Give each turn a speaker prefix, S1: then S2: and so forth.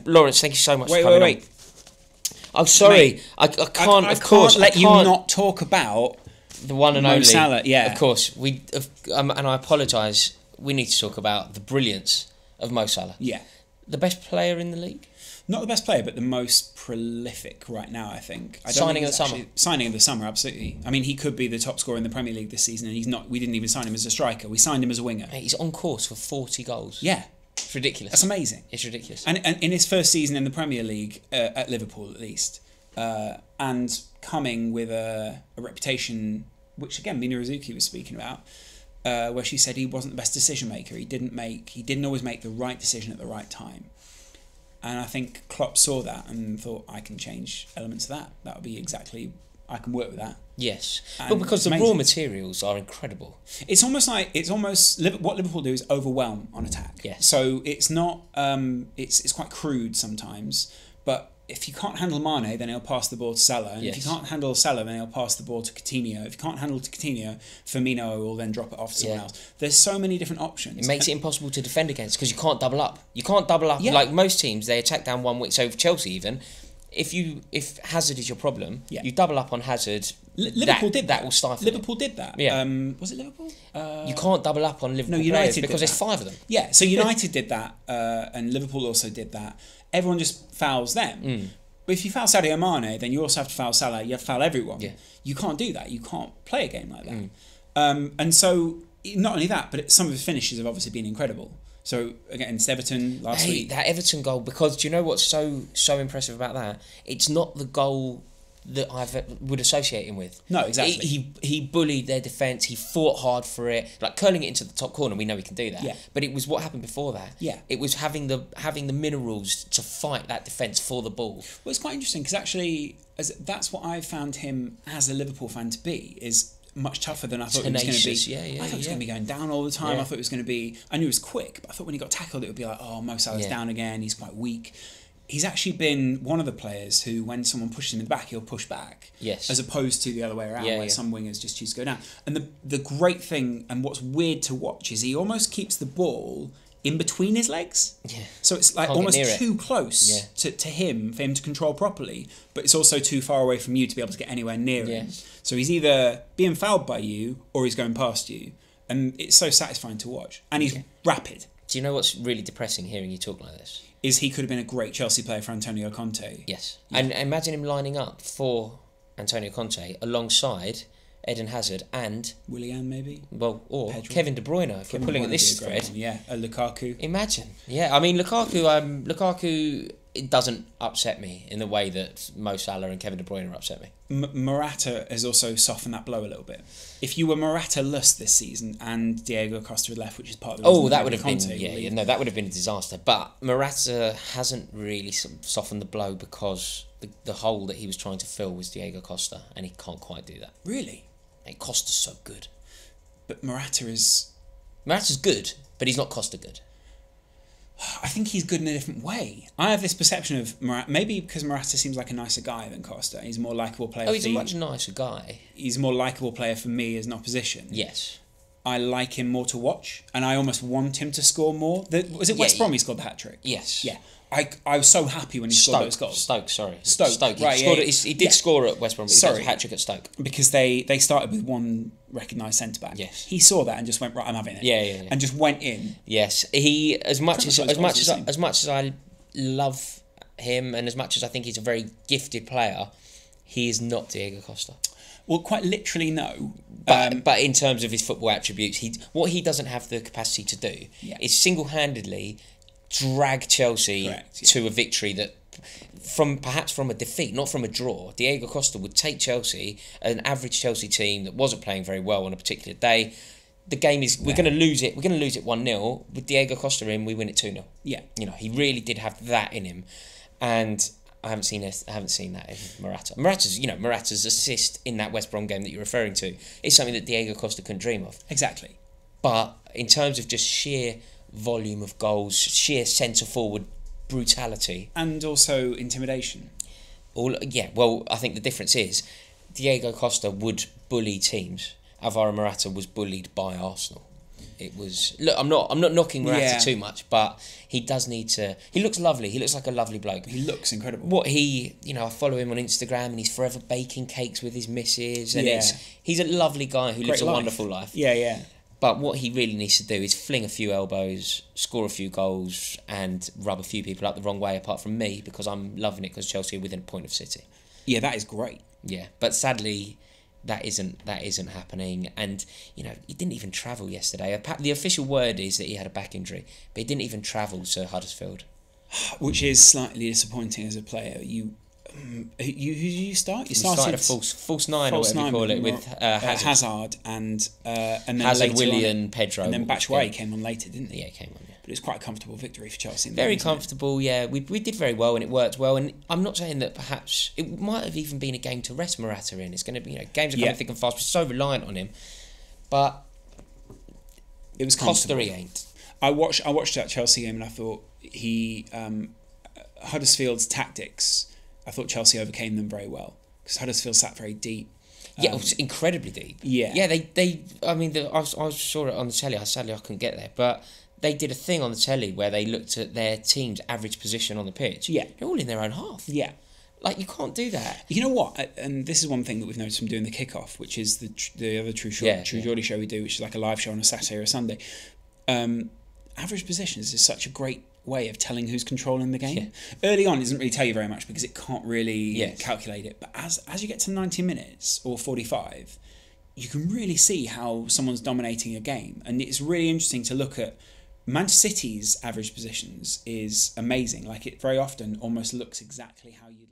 S1: Laurence, thank you so much
S2: Wait,
S1: for coming
S2: wait.
S1: on. I'm sorry,
S2: Mate,
S1: I can't.
S2: I
S1: Of course,
S2: can't let
S1: I
S2: you
S1: can't.
S2: not talk about
S1: The one and
S2: Mo
S1: only.
S2: Salah, yeah.
S1: Of course, and I apologise. We need to talk about the brilliance of Mo Salah.
S2: Yeah.
S1: The best player in the league.
S2: Not the best player, but the most prolific right now, I think.
S1: Signing of the summer.
S2: Signing of the summer, absolutely. I mean, he could be the top scorer in the Premier League this season, and he's not. We didn't even sign him as a striker. We signed him as a winger.
S1: Mate, he's on course for 40 goals.
S2: Yeah.
S1: It's ridiculous.
S2: That's amazing.
S1: It's ridiculous.
S2: And in his first season in the Premier League, at Liverpool at least, and coming with a reputation, which again Mina Rizuki was speaking about, where she said he wasn't the best decision maker. He didn't always make the right decision at the right time. And I think Klopp saw that and thought, I can change elements of that. That would be exactly, I can work with that.
S1: Yes,
S2: And
S1: but because the
S2: amazing.
S1: raw materials are incredible.
S2: It's almost what Liverpool do is overwhelm on attack.
S1: Yes.
S2: So it's not, it's quite crude sometimes, but if you can't handle Mane, then he'll pass the ball to Salah. And
S1: Yes.
S2: if you can't handle Salah, then he'll pass the ball to Coutinho. If you can't handle Coutinho, Firmino will then drop it off to someone else. There's so many different options.
S1: It makes it impossible to defend against because you can't double up. You can't double up like most teams. They attack down one wing. So for Chelsea, even if Hazard is your problem, you double up on Hazard.
S2: Liverpool did that.
S1: That will stifle.
S2: Liverpool did that.
S1: Yeah.
S2: Was it Liverpool?
S1: You can't double up on Liverpool
S2: United
S1: because
S2: did
S1: there's
S2: that.
S1: 5 of them.
S2: Yeah. So United did that, and Liverpool also did that. Everyone just fouls them. But if you foul Sadio Mane, then you also have to foul Salah. You have to foul everyone.
S1: Yeah.
S2: You can't do that. You can't play a game like that. And so not only that, but some of his finishes have obviously been incredible. So against Everton last week,
S1: that Everton goal. Because do you know what's so impressive about that? It's not the goal that I would associate him with.
S2: No, exactly.
S1: He bullied their defence. He fought hard for it, like curling it into the top corner. We know he can do that.
S2: Yeah.
S1: But it was what happened before that.
S2: Yeah.
S1: It was having the minerals to fight that defence for the ball.
S2: Well, it's quite interesting because actually, that's what I found him as a Liverpool fan to be, is much tougher than I thought he was going to be.
S1: Yeah,
S2: I thought he was going to be going down all the time. I thought it was going to be. I knew he was quick, but I thought when he got tackled, it would be like, oh, Mo Salah's down again. He's quite weak. He's actually been one of the players who, when someone pushes him in the back, he'll push back.
S1: Yes.
S2: As opposed to the other way around, where some wingers just choose to go down. And the great thing, and what's weird to watch, is he almost keeps the ball in between his legs.
S1: Yeah.
S2: So it's like almost too close to him for him to control properly, but it's also too far away from you to be able to get anywhere near him. So he's either being fouled by you or he's going past you. And it's so satisfying to watch. And he's rapid.
S1: Do you know what's really depressing hearing you talk like this?
S2: Is he could have been a great Chelsea player for Antonio Conte.
S1: Yes. Yeah. And imagine him lining up for Antonio Conte alongside Eden Hazard and
S2: Willian, maybe?
S1: Well, or
S2: Pedro.
S1: Kevin De Bruyne, if we're pulling at this thread.
S2: One. Yeah, Lukaku.
S1: Imagine. Yeah, I mean, Lukaku, it doesn't upset me in the way that Mo Salah and Kevin De Bruyne upset me.
S2: Morata has also softened that blow a little bit. If you were Morata-less this season and Diego Costa had left, which is part of the reason
S1: that would have been
S2: Conte
S1: that would have been a disaster. But Morata hasn't really softened the blow because the hole that he was trying to fill was Diego Costa, and he can't quite do that.
S2: Really?
S1: And Costa's so good.
S2: But Morata's
S1: good, but he's not Costa good.
S2: I think he's good in a different way. I have this perception of Morata, maybe because Morata seems like a nicer guy than Costa. He's a more likeable player.
S1: Oh, he's a much nicer guy.
S2: He's a more likeable player for me as an opposition.
S1: Yes.
S2: I like him more to watch, and I almost want him to score more. Was it West Brom he scored the hat-trick?
S1: Yes.
S2: Yeah. I was so happy when he scored those goals.
S1: Stoke.
S2: Stoke. Right,
S1: He did score at West Brom, but he got a hat-trick at Stoke.
S2: Because they started with one recognised centre-back.
S1: Yes.
S2: He saw that and just went, right, I'm having it.
S1: Yeah.
S2: And just went in.
S1: Yes. He, as much as I love him and as much as I think he's a very gifted player, he is not Diego Costa.
S2: Well, quite literally, no.
S1: But in terms of his football attributes, what he doesn't have the capacity to do is single-handedly drag Chelsea to a victory that, perhaps from a defeat, not from a draw. Diego Costa would take Chelsea, an average Chelsea team that wasn't playing very well on a particular day. The game is we're going to lose it. We're going to lose it 1-0 with Diego Costa in. We win it 2-0.
S2: Yeah,
S1: he really did have that in him, and I haven't seen that in Morata. Morata's assist in that West Brom game that you're referring to is something that Diego Costa couldn't dream of.
S2: Exactly.
S1: But in terms of just sheer volume of goals, sheer centre forward brutality,
S2: and also intimidation.
S1: I think the difference is Diego Costa would bully teams. Alvaro Morata was bullied by Arsenal. It was look. I'm not knocking Morata too much, but he does need to. He looks lovely. He looks like a lovely bloke.
S2: He looks incredible.
S1: I follow him on Instagram, and he's forever baking cakes with his missus, and he's a lovely guy who lives a wonderful life.
S2: Yeah, yeah.
S1: But what he really needs to do is fling a few elbows, score a few goals, and rub a few people up the wrong way. Apart from me, because I'm loving it because Chelsea are within a point of City.
S2: Yeah, that is great.
S1: Yeah, but sadly, that isn't happening. And he didn't even travel yesterday. The official word is that he had a back injury, but he didn't even travel to Huddersfield,
S2: which is slightly disappointing as a player. Who do you start? You
S1: started a false nine or whatever you call it with
S2: Hazard and then
S1: Hazard, Willian, Pedro,
S2: and then Batshuayi came on later, didn't he?
S1: Yeah, he came on. Yeah.
S2: But it was quite a comfortable victory for Chelsea.
S1: Very comfortable. Yeah, we did very well and it worked well. And I'm not saying that perhaps it might have even been a game to rest Morata in. It's going to be games are coming thick and fast. We're so reliant on him, but
S2: it was
S1: Costa. He ain't.
S2: I watched that Chelsea game and I thought Huddersfield's tactics. I thought Chelsea overcame them very well because Huddersfield sat very deep.
S1: Yeah, it was incredibly deep.
S2: Yeah,
S1: yeah. I saw it on the telly. Sadly, I couldn't get there, but they did a thing on the telly where they looked at their team's average position on the pitch.
S2: Yeah,
S1: they're all in their own half.
S2: Yeah,
S1: you can't do that.
S2: You know what? And this is one thing that we've noticed from doing the kickoff, which is the other True Geordie show we do, which is like a live show on a Saturday or a Sunday. Average positions is such a great way of telling who's controlling the game. Early on, it doesn't really tell you very much because it can't really calculate it. But as you get to 90 minutes or 45, you can really see how someone's dominating a game. And it's really interesting to look at Manchester City's average positions is amazing. It very often almost looks exactly how you